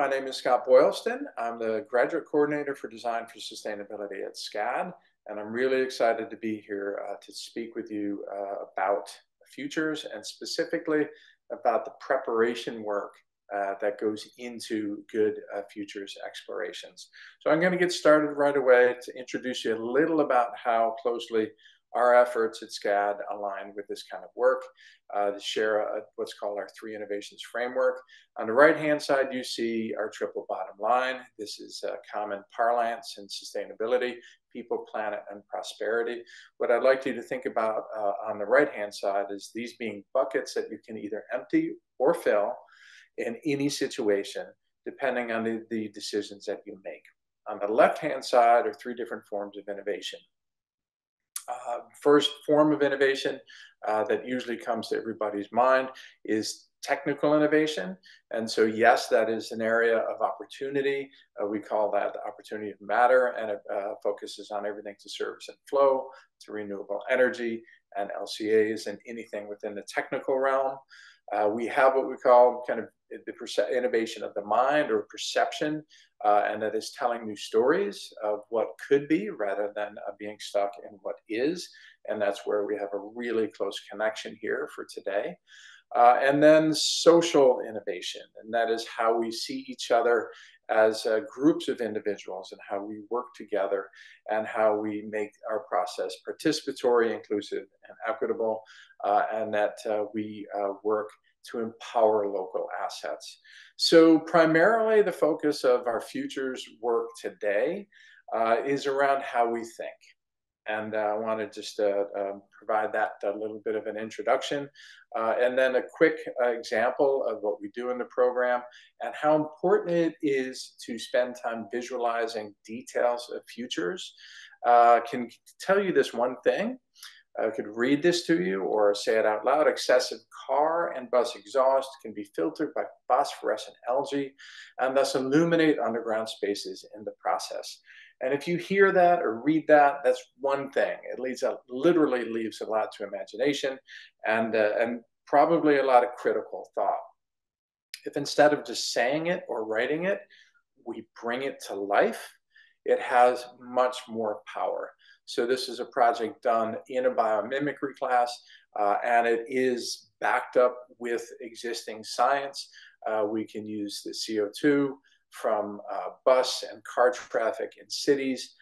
my name is Scott Boylston. I'm the Graduate Coordinator for Design for Sustainability at SCAD, and I'm really excited to be here to speak with you about futures and specifically about the preparation work that goes into good futures explorations. So I'm going to get started right away to introduce you a little about how closely our efforts at SCAD align with this kind of work, to share what's called our 3 innovations framework. On the right-hand side, you see our triple bottom line. This is common parlance in sustainability: people, planet, and prosperity. What I'd like you to think about on the right-hand side is these being buckets that you can either empty or fill in any situation, depending on the decisions that you make. On the left-hand side are 3 different forms of innovation. First form of innovation that usually comes to everybody's mind is technical innovation. And so, yes, that is an area of opportunity. We call that the opportunity of matter, and it focuses on everything to service and flow, to renewable energy and LCAs and anything within the technical realm. We have what we call kind of the innovation of the mind or perception, and that is telling new stories of what could be rather than being stuck in what is. And that's where we have a really close connection here for today. And then social innovation, and that is how we see each other as groups of individuals and how we work together and how we make our process participatory, inclusive, and equitable, and that we work to empower local assets. So primarily the focus of our futures work today is around how we think. And I want to just provide that a little bit of an introduction, and then a quick example of what we do in the program and how important it is to spend time visualizing details of futures. Can tell you this one thing. I could read this to you or say it out loud. Excessive car and bus exhaust can be filtered by phosphorescent algae and thus illuminate underground spaces in the process. And if you hear that or read that, that's one thing. It literally leaves a lot to imagination and probably a lot of critical thought. If instead of just saying it or writing it, we bring it to life, it has much more power. So this is a project done in a biomimicry class, and it is backed up with existing science. We can use the CO2 from bus and car traffic in cities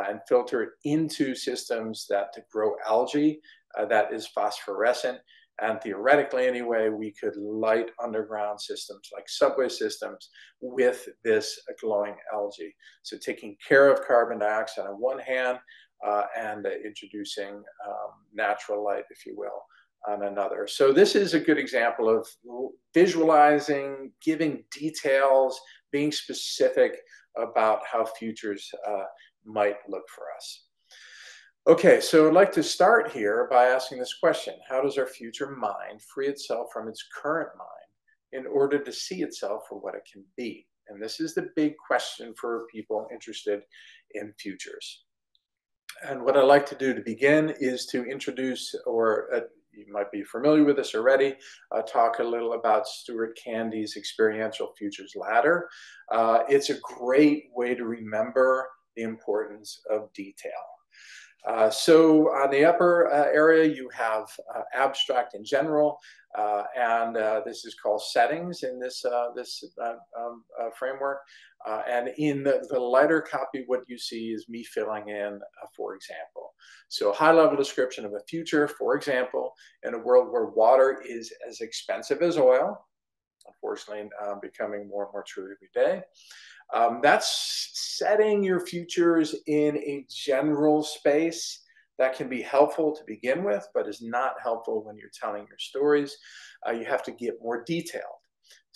and filter it into systems that grow algae that is phosphorescent. And theoretically, anyway, we could light underground systems like subway systems with this glowing algae. So taking care of carbon dioxide on one hand, and introducing natural light, if you will, on another. So this is a good example of visualizing, giving details, being specific about how futures might look for us. Okay, so I'd like to start here by asking this question: how does our future mind free itself from its current mind in order to see itself for what it can be? And this is the big question for people interested in futures. And what I'd like to do to begin is to introduce, or you might be familiar with this already, talk a little about Stuart Candy's experiential futures ladder. It's a great way to remember the importance of detail. So on the upper area, you have abstract and general, and this is called settings in this framework. And in the lighter copy, what you see is me filling in, for example. So high-level description of a future, for example, in a world where water is as expensive as oil, unfortunately becoming more and more true every day. That's setting your futures in a general space that can be helpful to begin with, but is not helpful when you're telling your stories. You have to get more detailed.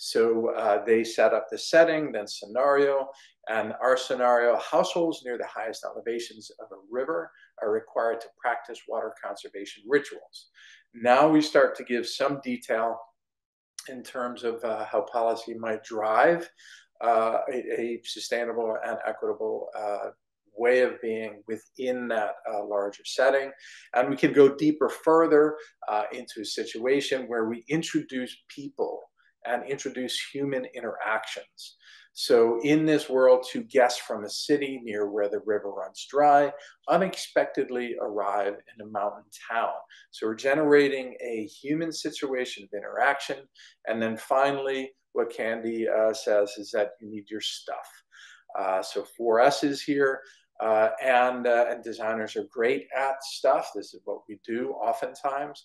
So they set up the setting, then scenario, and our scenario: households near the highest elevations of a river are required to practice water conservation rituals. Now we start to give some detail in terms of how policy might drive a sustainable and equitable way of being within that larger setting. And we can go deeper further into a situation where we introduce people and introduce human interactions. So in this world, two guests from a city near where the river runs dry unexpectedly arrive in a mountain town. So we're generating a human situation of interaction. And then finally, what Candy says is that you need your stuff. So 4S's here. And designers are great at stuff. This is what we do oftentimes.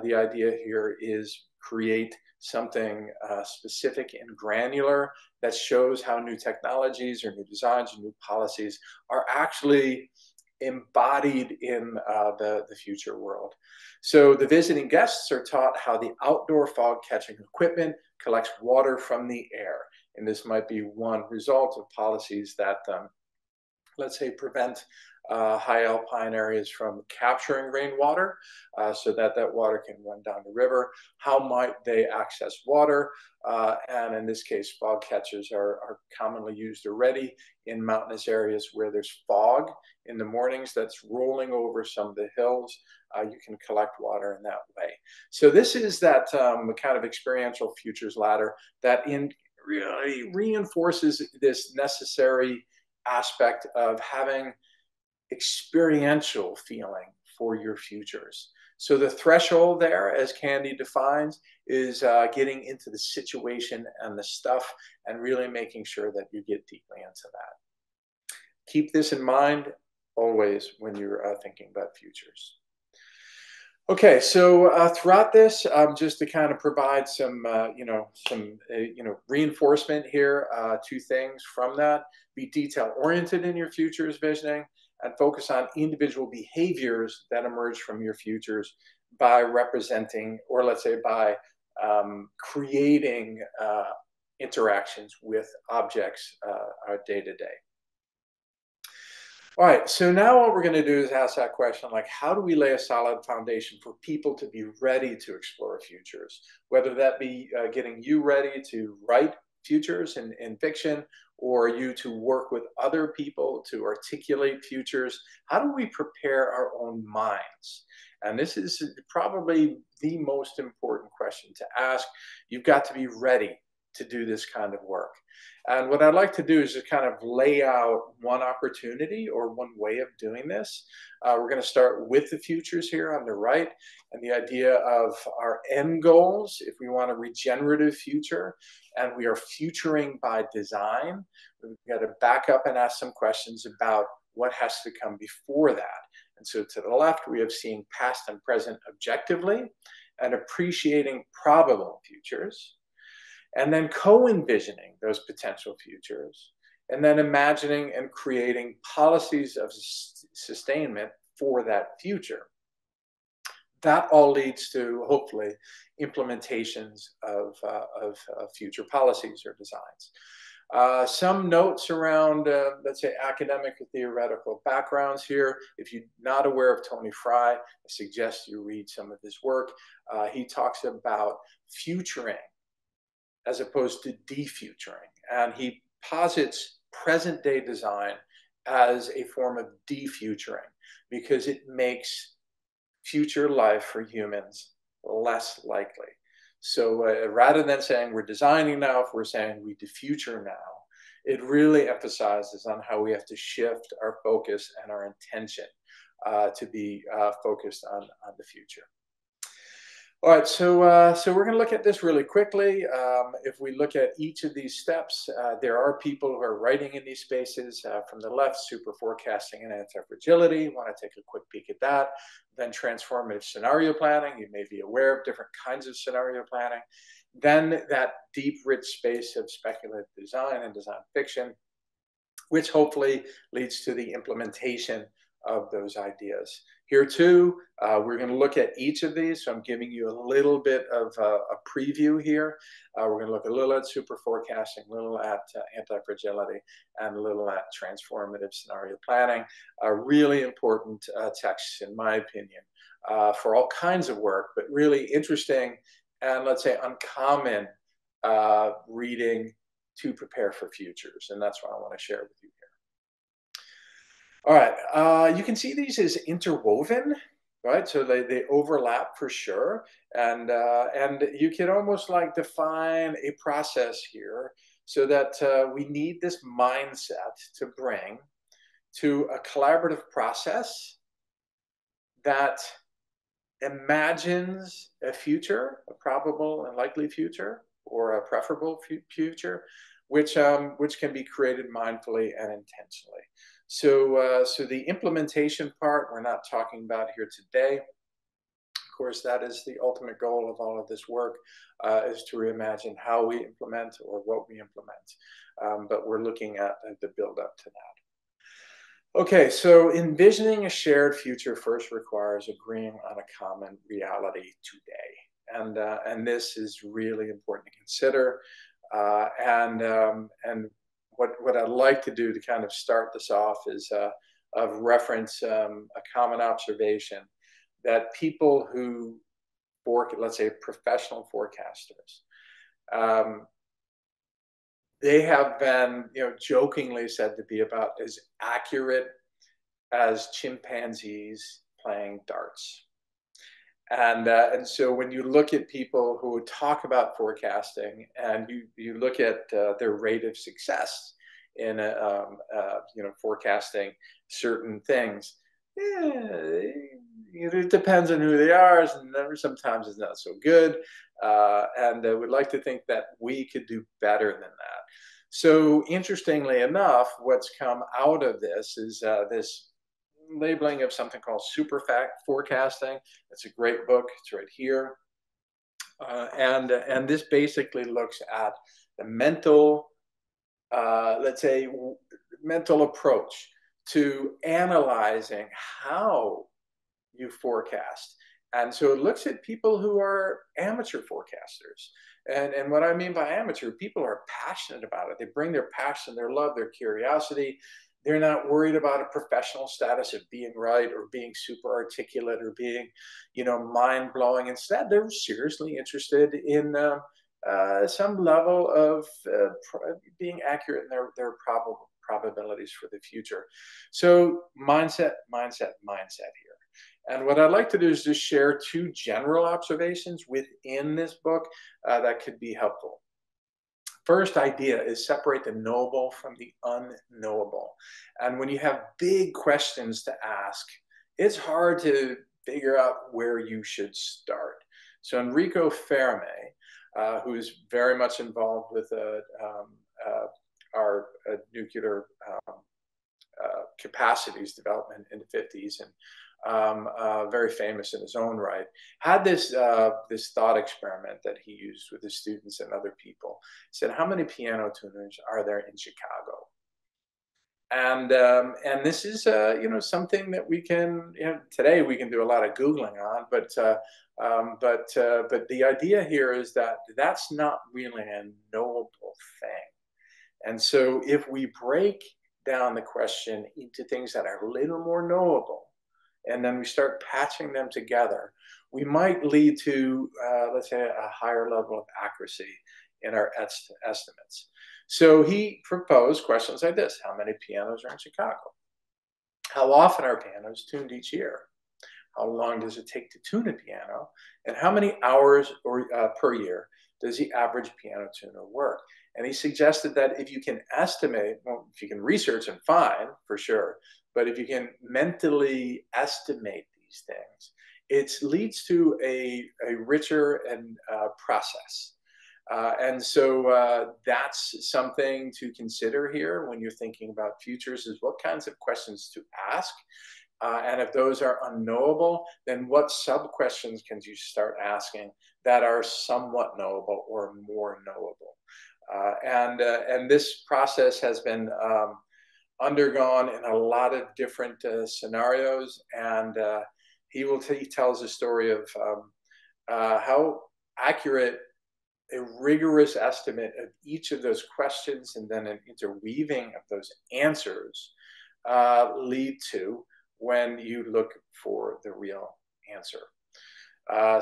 The idea here is create something specific and granular that shows how new technologies or new designs or new policies are actually embodied in the future world. So the visiting guests are taught how the outdoor fog catching equipment collects water from the air. And this might be one result of policies that let's say, prevent high alpine areas from capturing rainwater so that that water can run down the river. How might they access water? And in this case, fog catchers are commonly used already in mountainous areas where there's fog in the mornings that's rolling over some of the hills. You can collect water in that way. So this is that kind of experiential futures ladder that really reinforces this necessary aspect of having experiential feeling for your futures. So the threshold there, as Candy defines, is getting into the situation and the stuff and really making sure that you get deeply into that. Keep this in mind always when you're thinking about futures. Okay, so throughout this, just to kind of provide some, reinforcement here, two things from that: be detail-oriented in your futures visioning, and focus on individual behaviors that emerge from your futures by representing, or let's say by creating interactions with objects day to day. All right, so now what we're going to do is ask that question, like, how do we lay a solid foundation for people to be ready to explore futures? Whether that be getting you ready to write futures in fiction, or you to work with other people to articulate futures. How do we prepare our own minds? And this is probably the most important question to ask. You've got to be ready to do this kind of work. And what I'd like to do is just kind of lay out one opportunity or one way of doing this. We're going to start with the futures here on the right, and the idea of our end goals. If we want a regenerative future and we are futuring by design, we've got to back up and ask some questions about what has to come before that. And so to the left, we have seeing past and present objectively and appreciating probable futures, and then co-envisioning those potential futures, and then imagining and creating policies of sustainment for that future. That all leads to, hopefully, implementations of future policies or designs. Some notes around, let's say, academic or theoretical backgrounds here. If you're not aware of Tony Fry, I suggest you read some of his work. He talks about futuring as opposed to defuturing. And he posits present day design as a form of defuturing because it makes future life for humans less likely. So rather than saying we're designing now, if we're saying we defuture now, it really emphasizes on how we have to shift our focus and our intention to be focused on the future. All right, so we're going to look at this really quickly. If we look at each of these steps, there are people who are writing in these spaces. From the left, superforecasting and antifragility. Want to take a quick peek at that. Then transformative scenario planning. You may be aware of different kinds of scenario planning. Then that deep, rich space of speculative design and design fiction, which hopefully leads to the implementation of those ideas. Here too, we're going to look at each of these. So I'm giving you a little bit of a preview here. We're going to look a little at superforecasting, a little at antifragility, and a little at transformative scenario planning. Really important texts, in my opinion, for all kinds of work, but really interesting and, let's say, uncommon reading to prepare for futures. And that's what I want to share with you here. All right, you can see these as interwoven, right? So they overlap for sure. And you can almost like define a process here So that we need this mindset to bring to a collaborative process that imagines a future, a probable and likely future, or a preferable future, which can be created mindfully and intentionally. So, so the implementation part we're not talking about here today. Of course, that is the ultimate goal of all of this work, is to reimagine how we implement or what we implement. But we're looking at the build up to that. Okay, so envisioning a shared future first requires agreeing on a common reality today, and this is really important to consider. And what I'd like to do to kind of start this off is of reference a common observation that people who let's say professional forecasters, they have been, jokingly said to be about as accurate as chimpanzees playing darts. And so when you look at people who talk about forecasting and you look at their rate of success in forecasting certain things, it depends on who they are. Sometimes it's not so good. And I would like to think that we could do better than that. So interestingly enough, what's come out of this is this labeling of something called superforecasting. It's a great book. It's right here. And this basically looks at the mental, let's say, mental approach to analyzing how you forecast. And so it looks at people who are amateur forecasters. And what I mean by amateur, people are passionate about it. They bring their passion, their love, their curiosity. They're not worried about a professional status of being right or being super articulate or being, mind-blowing. Instead, they're seriously interested in some level of being accurate in their probabilities for the future. So mindset here. And what I'd like to do is just share two general observations within this book that could be helpful. First idea is separate the knowable from the unknowable. And when you have big questions to ask, it's hard to figure out where you should start. So Enrico Fermi, who is very much involved with our nuclear capacities development in the 50s and very famous in his own right, had this thought experiment that he used with his students and other people. He said, how many piano tuners are there in Chicago? And this is something that we can, today we can do a lot of Googling on, but the idea here is that that's not really a knowable thing. And so if we break down the question into things that are a little more knowable, and then we start patching them together, we might lead to, let's say, a higher level of accuracy in our estimates. So he proposed questions like this: how many pianos are in Chicago? How often are pianos tuned each year? How long does it take to tune a piano? And how many hours per year does the average piano tuner work? And he suggested that if you can estimate, well, if you can research and find, for sure, but if you can mentally estimate these things, it leads to a richer and process. And so that's something to consider here when you're thinking about futures, is what kinds of questions to ask. And if those are unknowable, then what sub-questions can you start asking that are somewhat knowable or more knowable? And this process has been undergone in a lot of different scenarios. And he tells a story of how accurate a rigorous estimate of each of those questions and then an interweaving of those answers lead to when you look for the real answer.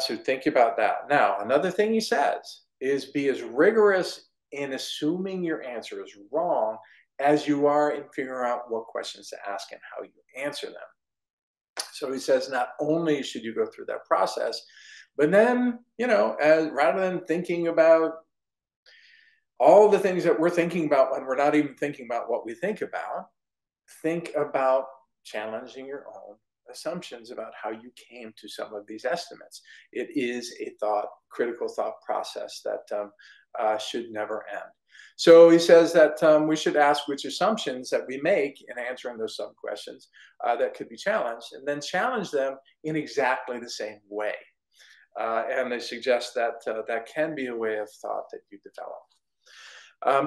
So think about that. Now, another thing he says is be as rigorous in assuming your answer is wrong as you are in figuring out what questions to ask and how you answer them. So he says not only should you go through that process, but then, rather than thinking about all the things that we're thinking about when we're not even thinking about what we think about challenging your own assumptions about how you came to some of these estimates. It is a critical thought process that should never end. So he says that we should ask which assumptions that we make in answering those sub-questions that could be challenged, and then challenge them in exactly the same way. And they suggest that that can be a way of thought that you develop.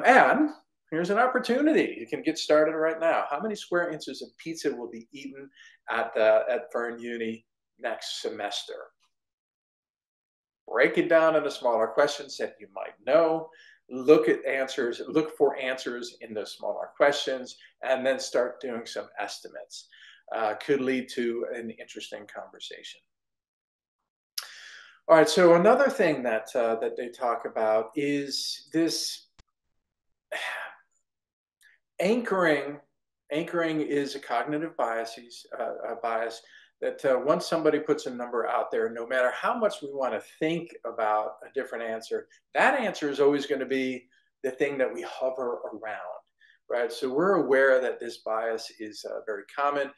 And here's an opportunity. You can get started right now. How many square inches of pizza will be eaten at Fern Uni next semester? Break it down into smaller questions that you might know. Look for answers in those smaller questions, and then start doing some estimates. Could lead to an interesting conversation. All right, so another thing that they talk about is this anchoring. Anchoring is a cognitive bias that once somebody puts a number out there, no matter how much we want to think about a different answer, that answer is always going to be the thing that we hover around, right? So we're aware that this bias is very common.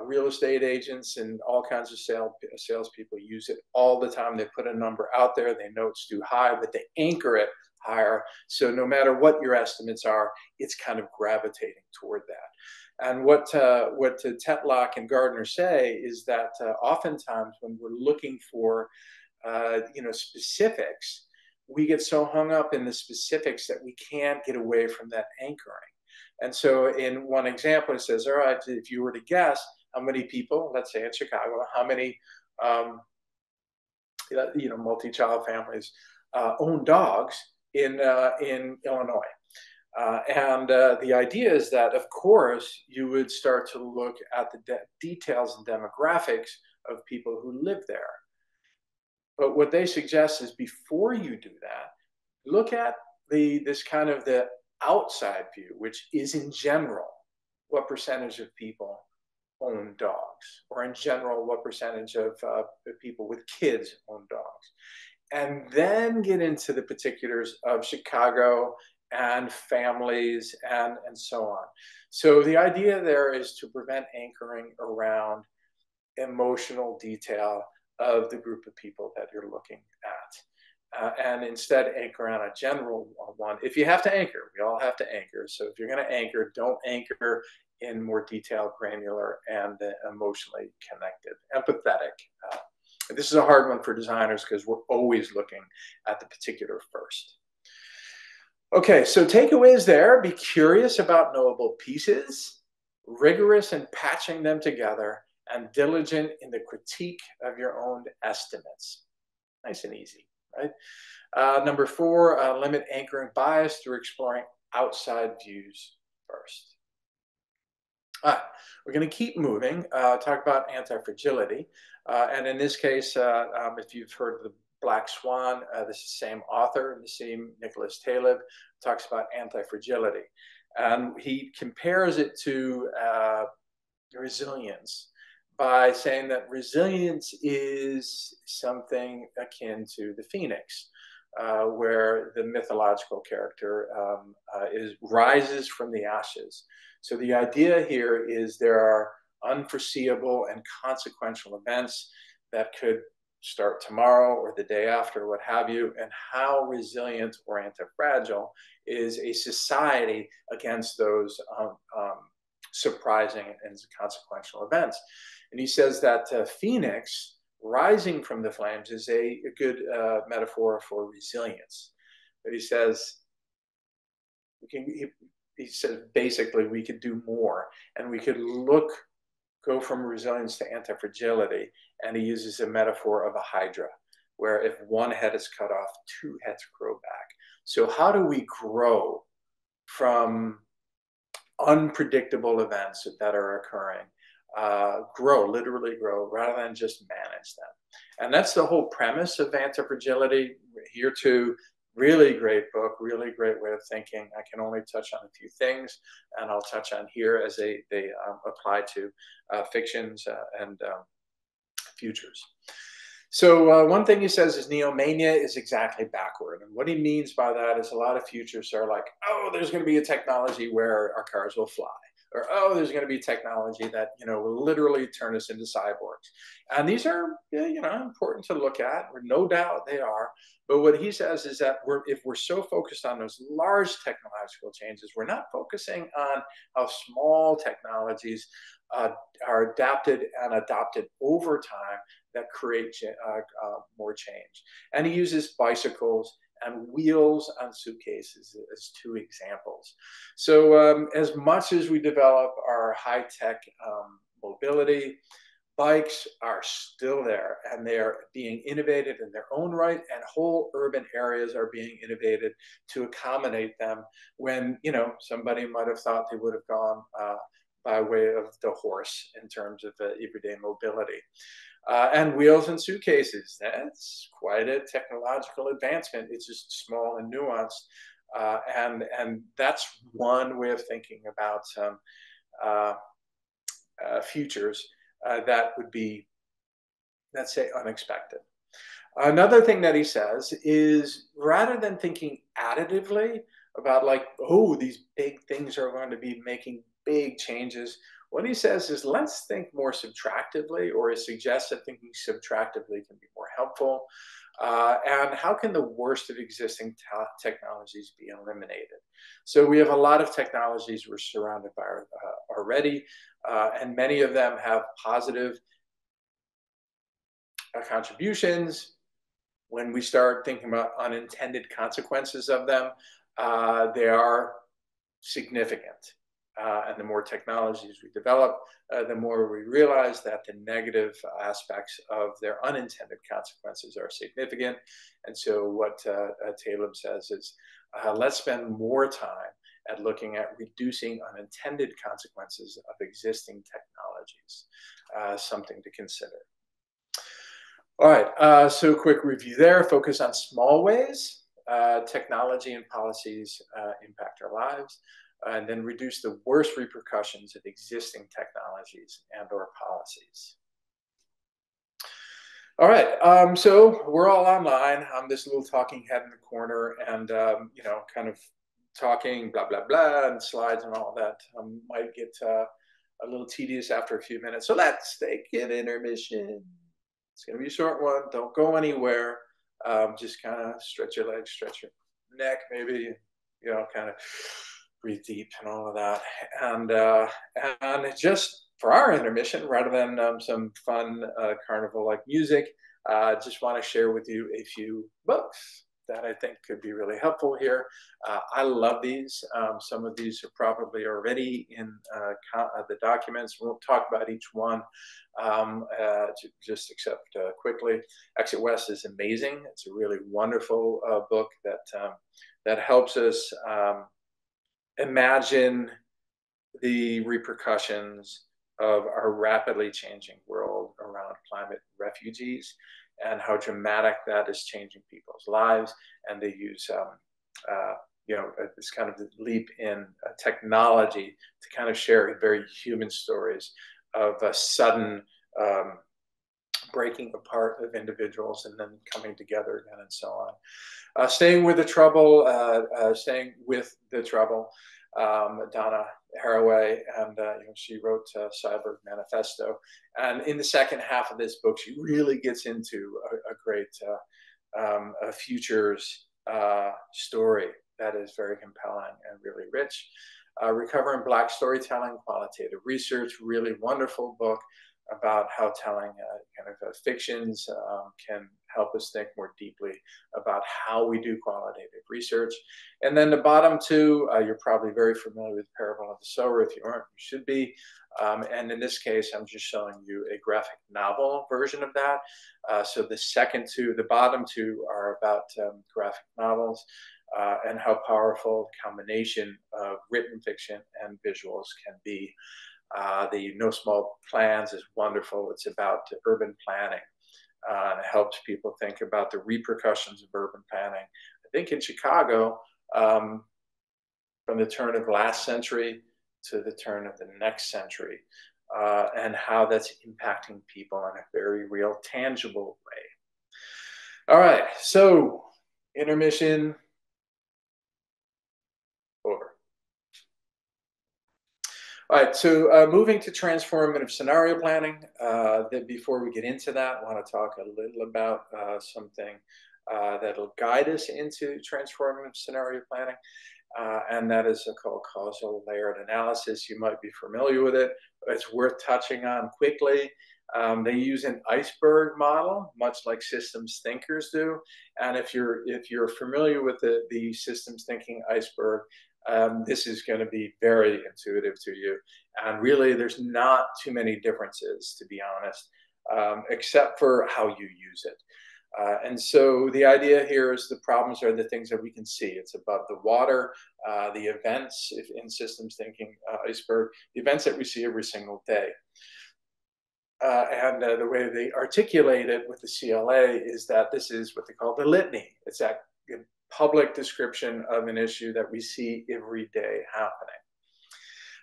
Real estate agents and all kinds of salespeople use it all the time. They put a number out there, they know it's too high, but they anchor it higher. So no matter what your estimates are, it's kind of gravitating toward that. And what Tetlock and Gardner say is that oftentimes when we're looking for specifics, we get so hung up in the specifics that we can't get away from that anchoring. And so in one example, it says, all right, if you were to guess how many people, let's say in Chicago, how many multi-child families own dogs in Illinois. And the idea is that, of course, you would start to look at the details and demographics of people who live there. But what they suggest is before you do that, look at this kind of the outside view, which is in general, what percentage of people own dogs, or in general, what percentage of people with kids own dogs. And then get into the particulars of Chicago and families and so on. So the idea there is to prevent anchoring around emotional detail of the group of people that you're looking at. And instead anchor on a general one. If you have to anchor, we all have to anchor. So if you're going to anchor, don't anchor in more detailed, granular, and emotionally connected, empathetic. This is a hard one for designers because we're always looking at the particular first. Okay, so takeaways there: be curious about knowable pieces, rigorous in patching them together, and diligent in the critique of your own estimates. Nice and easy, right? Number 4, limit anchoring bias through exploring outside views first. All right, we're going to keep moving, talk about antifragility. And in this case, if you've heard of the Black Swan, this is the same author, Nassim Nicholas Taleb, talks about antifragility. And he compares it to resilience by saying that resilience is something akin to the phoenix, where the mythological character rises from the ashes. So the idea here is there are unforeseeable and consequential events that could start tomorrow or the day after, what have you, and how resilient or anti-fragile is a society against those surprising and consequential events. And he says that phoenix rising from the flames is a good metaphor for resilience. But he says he says basically we could do more, and we could go from resilience to antifragility. And he uses a metaphor of a hydra, where if one head is cut off, 2 heads grow back. So how do we grow from unpredictable events that are occurring? Literally grow, rather than just manage them. And that's the whole premise of antifragility. Here too, really great book, really great way of thinking. I can only touch on a few things, and I'll touch on here as they apply to fictions and futures. So one thing he says is neomania is exactly backward. And what he means by that is a lot of futurists are like, oh, there's going to be a technology where our cars will fly. Or, oh, there's going to be technology that, will literally turn us into cyborgs. And these are, important to look at, or no doubt they are. But what he says is that if we're so focused on those large technological changes, we're not focusing on how small technologies are adapted and adopted over time that create more change. And he uses bicycles and wheels on suitcases as two examples. So as much as we develop our high-tech mobility, bikes are still there, and they are being innovated in their own right, and whole urban areas are being innovated to accommodate them when, somebody might have thought they would have gone by way of the horse in terms of everyday mobility. And wheels and suitcases, that's quite a technological advancement. It's just small and nuanced. And that's one way of thinking about futures that would be, let's say, unexpected. Another thing that he says is, rather than thinking additively about like, oh, these big things are going to be making big changes, what he says is, let's think more subtractively, or he suggests that thinking subtractively can be more helpful. And how can the worst of existing technologies be eliminated? So we have a lot of technologies we're surrounded by already, and many of them have positive contributions. When we start thinking about unintended consequences of them, they are significant. And the more technologies we develop, the more we realize that the negative aspects of their unintended consequences are significant. And so what Taleb says is, let's spend more time at looking at reducing unintended consequences of existing technologies, something to consider. All right, so quick review there. Focus on small ways technology and policies impact our lives, and then reduce the worst repercussions of existing technologies and or policies. All right, so we're all online. I'm this little talking head in the corner, and kind of talking blah blah blah and slides and all that might get a little tedious after a few minutes. So let's take an intermission. It's going to be a short one. Don't go anywhere. Just kind of stretch your legs, stretch your neck, maybe, kind of breathe deep and all of that. And just for our intermission, rather than some fun carnival-like music, just want to share with you a few books that I think could be really helpful here. I love these. Some of these are probably already in the documents. We won't talk about each one, just accept quickly. Exit West is amazing. It's a really wonderful book that helps us imagine the repercussions of our rapidly changing world around climate refugees, and how dramatic that is changing people's lives. And they use, this kind of leap in technology to kind of share very human stories of a sudden breaking apart of individuals and then coming together again, and so on. Staying with the Trouble, Donna Haraway, and she wrote Cyber Manifesto. And in the second half of this book, she really gets into a great futures story that is very compelling and really rich. Recovering Black Storytelling, Qualitative Research, really wonderful book about how telling fictions can help us think more deeply about how we do qualitative research. And then the bottom two, you're probably very familiar with Parable of the Sower. If you aren't, you should be. And in this case, I'm just showing you a graphic novel version of that. So the bottom two are about graphic novels and how powerful the combination of written fiction and visuals can be. The No Small Plans is wonderful. It's about urban planning. And it helps people think about the repercussions of urban planning. I think in Chicago, from the turn of last century to the turn of the next century, and how that's impacting people in a very real, tangible way. All right, so intermission over. All right, so moving to transformative scenario planning. Before we get into that, I want to talk a little about something that'll guide us into transformative scenario planning, and that is called causal layered analysis. You might be familiar with it, but it's worth touching on quickly. They use an iceberg model, much like systems thinkers do. And if you're familiar with the systems thinking iceberg, this is going to be very intuitive to you. And really, there's not too many differences, to be honest, except for how you use it. And so the idea here is the problems are the things that we can see. It's above the water, the events if in systems thinking iceberg, the events that we see every single day. And the way they articulate it with the CLA is that this is what they call the litany. It's that public description of an issue that we see every day happening.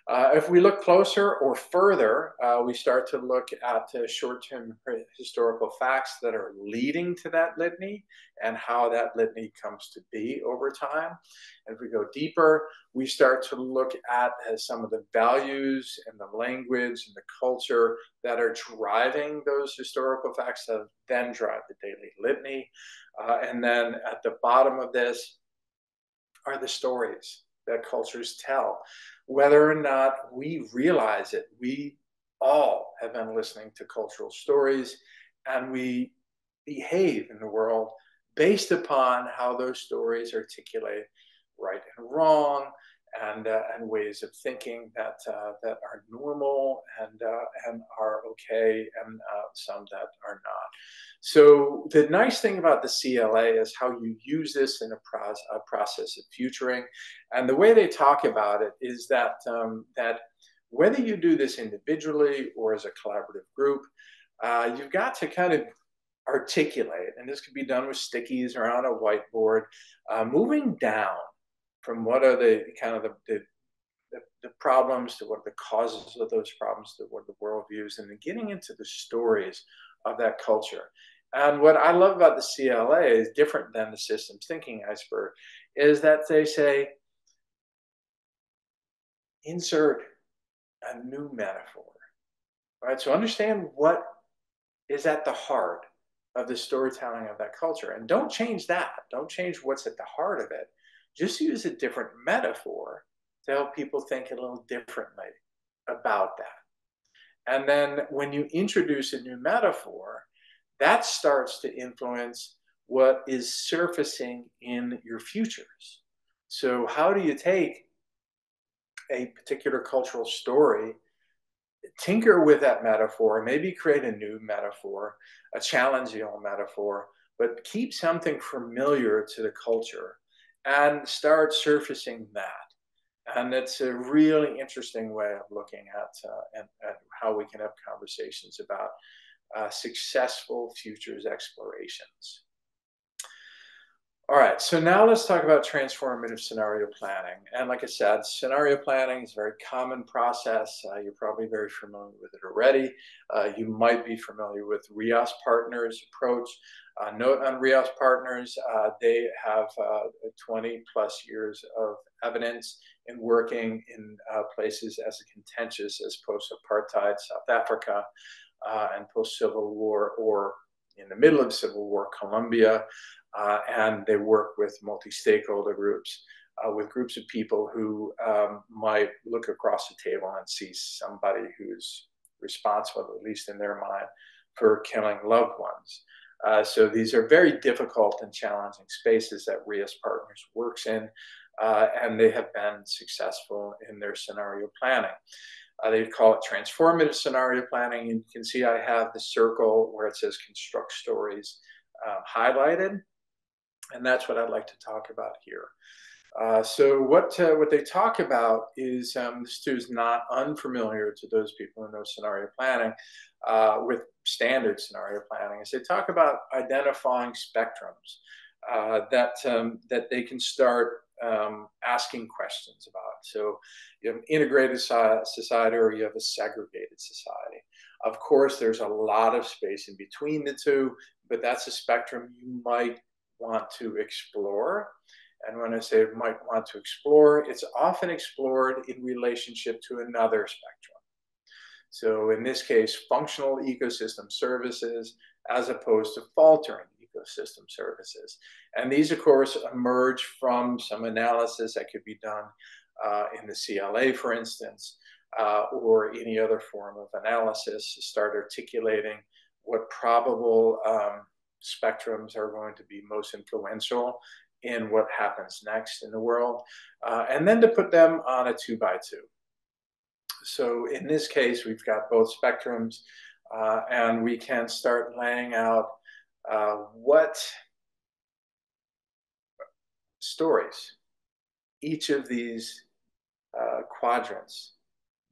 If we look closer or further, we start to look at short-term historical facts that are leading to that litany and how that litany comes to be over time. And if we go deeper, we start to look at some of the values and the language and the culture that are driving those historical facts that then drive the daily litany. And then at the bottom of this are the stories that cultures tell. Whether or not we realize it, we all have been listening to cultural stories, and we behave in the world based upon how those stories articulate right and wrong, and ways of thinking that are normal and are okay, and some that are not. So the nice thing about the CLA is how you use this in a process of futuring, and the way they talk about it is that that whether you do this individually or as a collaborative group, you've got to kind of articulate, and this could be done with stickies or on a whiteboard, moving down from what are the kind of the problems to what are the causes of those problems to what the worldviews, and then getting into the stories of that culture. And what I love about the CLA is different than the systems thinking iceberg is that they say, insert a new metaphor, right? So understand what is at the heart of the storytelling of that culture. And don't change that. Don't change what's at the heart of it. Just use a different metaphor to help people think a little differently about that. And then when you introduce a new metaphor, that starts to influence what is surfacing in your futures. So how do you take a particular cultural story, tinker with that metaphor, maybe create a new metaphor, a challenging metaphor, but keep something familiar to the culture and start surfacing that. And it's a really interesting way of looking at how we can have conversations about successful futures explorations. All right, so now let's talk about transformative scenario planning. And like I said, scenario planning is a very common process. You're probably very familiar with it already. You might be familiar with Rios Partners' approach. Note on Rios Partners, they have 20 plus years of evidence in working in places as contentious as post-apartheid South Africa and post-Civil War, or in the middle of Civil War, Colombia. And they work with multi-stakeholder groups, with groups of people who might look across the table and see somebody who's responsible, at least in their mind, for killing loved ones. So these are very difficult and challenging spaces that Rios Partners works in, and they have been successful in their scenario planning. They call it transformative scenario planning. And you can see I have the circle where it says construct stories highlighted. And that's what I'd like to talk about here. So what they talk about is, this too is not unfamiliar to those people who know scenario planning, with standard scenario planning, is they talk about identifying spectrums that they can start asking questions about. So you have an integrated society or you have a segregated society. Of course, there's a lot of space in between the two. but that's a spectrum you might want to explore. And when I say might want to explore, it's often explored in relationship to another spectrum. So in this case, functional ecosystem services as opposed to faltering ecosystem services. And these, of course, emerge from some analysis that could be done in the CLA, for instance, or any other form of analysis to start articulating what probable spectrums are going to be most influential in what happens next in the world, and then to put them on a 2x2. So in this case, we've got both spectrums, and we can start laying out what stories each of these quadrants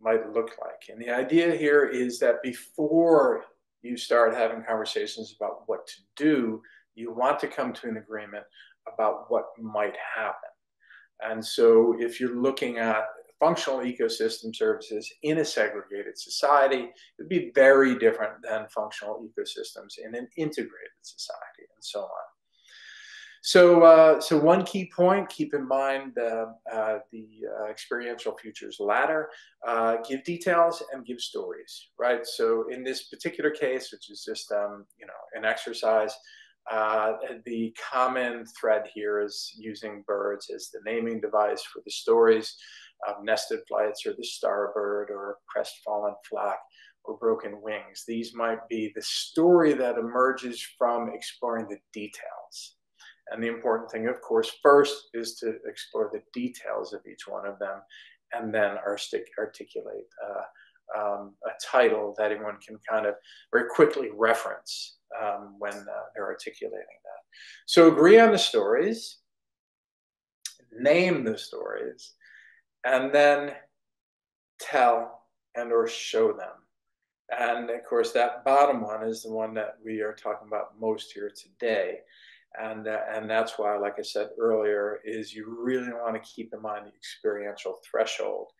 might look like. And the idea here is that before you start having conversations about what to do, you want to come to an agreement about what might happen. And so if you're looking at functional ecosystem services in a segregated society, it would be very different than functional ecosystems in an integrated society, and so on. So one key point, keep in mind the experiential futures ladder, give details and give stories, right? So in this particular case, which is just an exercise, the common thread here is using birds as the naming device for the stories. Nested flights, or the starbird, or crestfallen flock, or broken wings. These might be the story that emerges from exploring the details. And the important thing, of course, first is to explore the details of each one of them, and then articulate a title that anyone can kind of very quickly reference when they're articulating that. So agree on the stories, name the stories, and then tell and or show them. And of course, that bottom one is the one that we are talking about most here today. And that's why, like I said earlier, is you really want to keep in mind the experiential threshold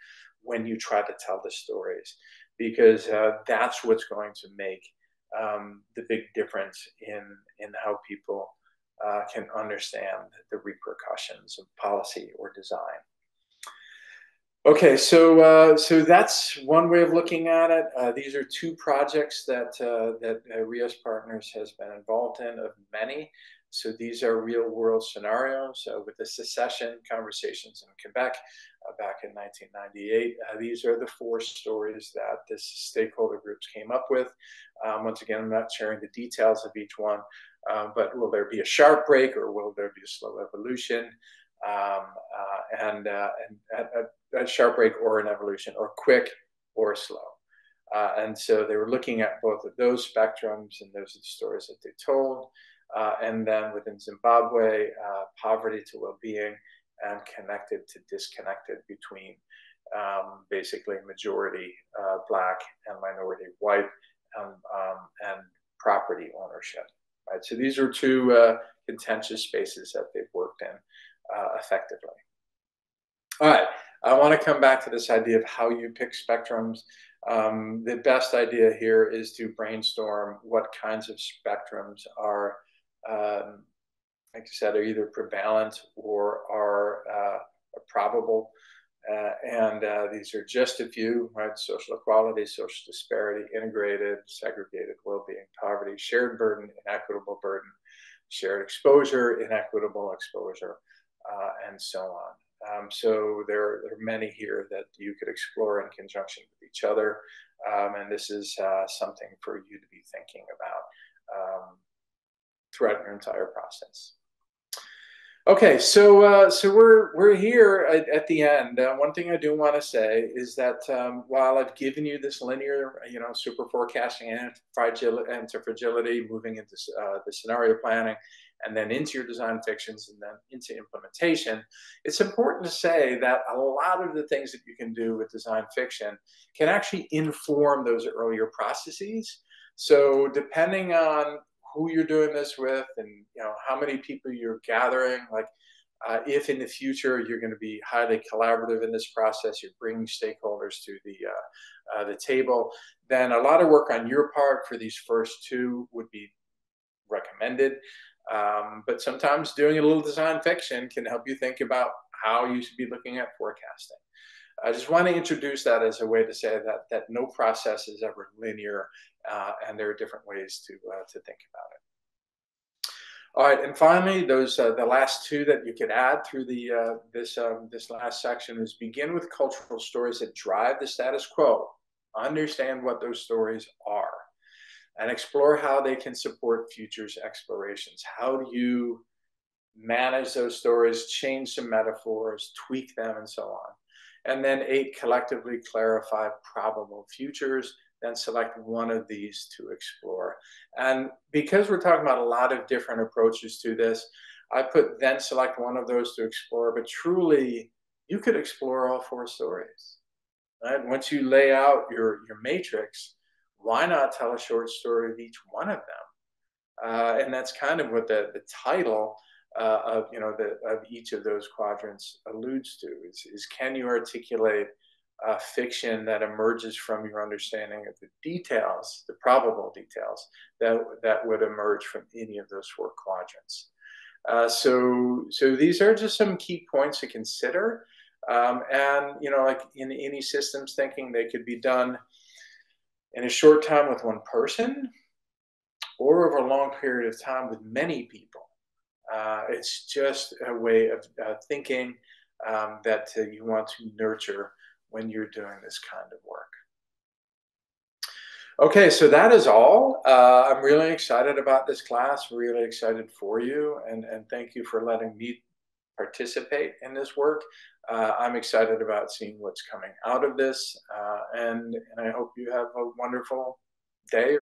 when you try to tell the stories, because that's what's going to make the big difference in how people can understand the repercussions of policy or design. Okay, so that's one way of looking at it. These are two projects that Rios Partners has been involved in, of many. So these are real-world scenarios with the secession conversations in Quebec back in 1998. These are the 4 stories that the stakeholder groups came up with. Once again, I'm not sharing the details of each one, but will there be a sharp break, or will there be a slow evolution? And a sharp break or an evolution, or quick or slow. And so they were looking at both of those spectrums, and those are the stories that they told. And then within Zimbabwe, poverty to well-being, and connected to disconnected between basically majority Black and minority white, and property ownership. Right? So these are 2 contentious spaces that they've worked in effectively. All right, I want to come back to this idea of how you pick spectrums. The best idea here is to brainstorm what kinds of spectrums are, like I said, are either prevalent or are probable. And these are just a few, right? Social equality, social disparity, integrated, segregated, well-being, poverty, shared burden, inequitable burden, shared exposure, inequitable exposure, and so on. So there are many here that you could explore in conjunction with each other. And this is something for you to be thinking about throughout your entire process. Okay, so we're here at the end. One thing I do want to say is that while I've given you this linear, super forecasting and antifragility, moving into the scenario planning, and then into your design fictions, and then into implementation, it's important to say that a lot of the things that you can do with design fiction can actually inform those earlier processes. So depending on who you're doing this with, and how many people you're gathering, like if in the future you're going to be highly collaborative in this process, you're bringing stakeholders to the table, then a lot of work on your part for these first 2 would be recommended. recommended. But sometimes doing a little design fiction can help you think about how you should be looking at forecasting. I just want to introduce that as a way to say that no process is ever linear, and there are different ways to think about it. All right, and finally, those the last two that you could add through the this last section is begin with cultural stories that drive the status quo. Understand what those stories are, and explore how they can support futures explorations. How do you manage those stories, change some metaphors, tweak them, and so on? And then 8, collectively clarify probable futures. Then select one of these to explore. And because we're talking about a lot of different approaches to this, I put then select one of those to explore, but truly you could explore all 4 stories. Right? Once you lay out your matrix, why not tell a short story of each one of them? And that's kind of what the title of of each of those quadrants alludes to. Is can you articulate fiction that emerges from your understanding of the details, the probable details that would emerge from any of those 4 quadrants? So these are just some key points to consider. And like in any systems thinking, they could be done in a short time with one person, or over a long period of time with many people. It's just a way of thinking that you want to nurture when you're doing this kind of work. Okay, so that is all. I'm really excited about this class, really excited for you, and thank you for letting me participate in this work. I'm excited about seeing what's coming out of this, and I hope you have a wonderful day.